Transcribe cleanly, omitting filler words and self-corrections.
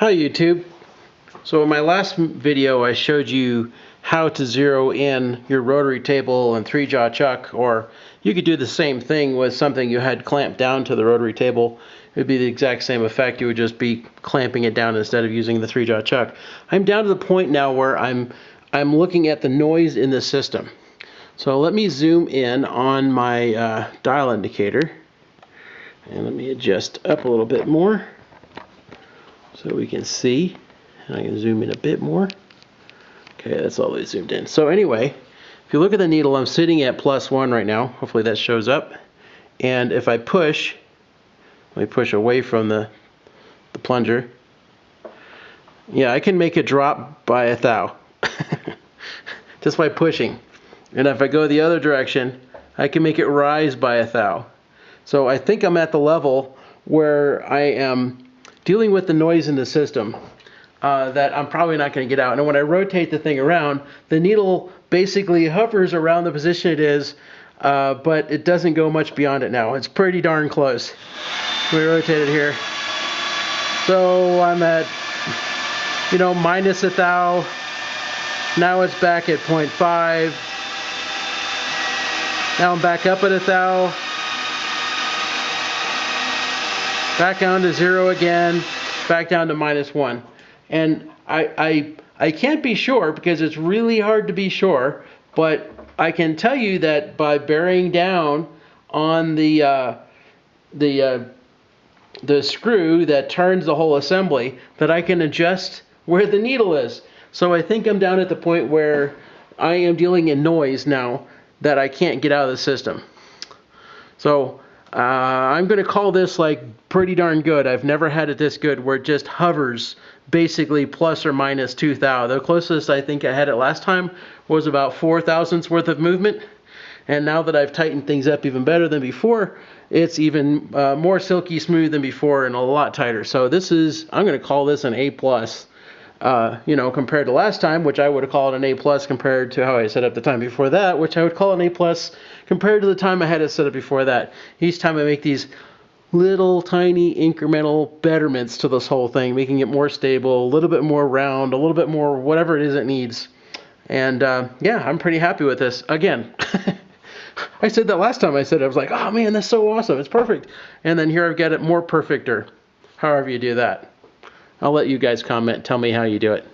Hi YouTube. So in my last video I showed you how to zero in your rotary table and 3-jaw chuck, or you could do the same thing with something you had clamped down to the rotary table. It would be the exact same effect. You would just be clamping it down instead of using the 3-jaw chuck. I'm down to the point now where I'm looking at the noise in the system. So let me zoom in on my dial indicator and let me adjust up a little bit more so we can see. And I can zoom in a bit more. Okay, that's all the way zoomed in. So anyway, if you look at the needle, I'm sitting at +1 right now. Hopefully that shows up. And if I push, let me push away from the plunger. Yeah, I can make it drop by 1 thou. Just by pushing. And if I go the other direction, I can make it rise by 1 thou. So I think I'm at the level where I am dealing with the noise in the system that I'm probably not going to get out. And when I rotate the thing around, the needle basically hovers around the position it is, but it doesn't go much beyond it now. It's pretty darn close. Let me rotate it here. So I'm at, -1 thou. Now it's back at 0.5. Now I'm back up at 1 thou. Back down to 0 again. Back down to -1. And I can't be sure because it's really hard to be sure, but I can tell you that by bearing down on the screw that turns the whole assembly, that I can adjust where the needle is. So I think I'm down at the point where I am dealing in noise now that I can't get out of the system. So I'm going to call this like pretty darn good. I've never had it this good where it just hovers basically ±2 thou. The closest I think I had it last time was about 4 thousandths worth of movement. And now that I've tightened things up even better than before, it's even more silky smooth than before and a lot tighter. So this is, I'm going to call this an A+. Compared to last time, which I would have called an A+ compared to how I set up the time before that, which I would call an A+ compared to the time I had it set up before that. Each time I make these little tiny incremental betterments to this whole thing, making it more stable, a little bit more round, a little bit more whatever it is it needs. And yeah, I'm pretty happy with this. Again, I said that last time I said it, I was like, oh man, that's so awesome, it's perfect. And then here I've got it more perfecter, however you do that. I'll let you guys comment, tell me how you do it.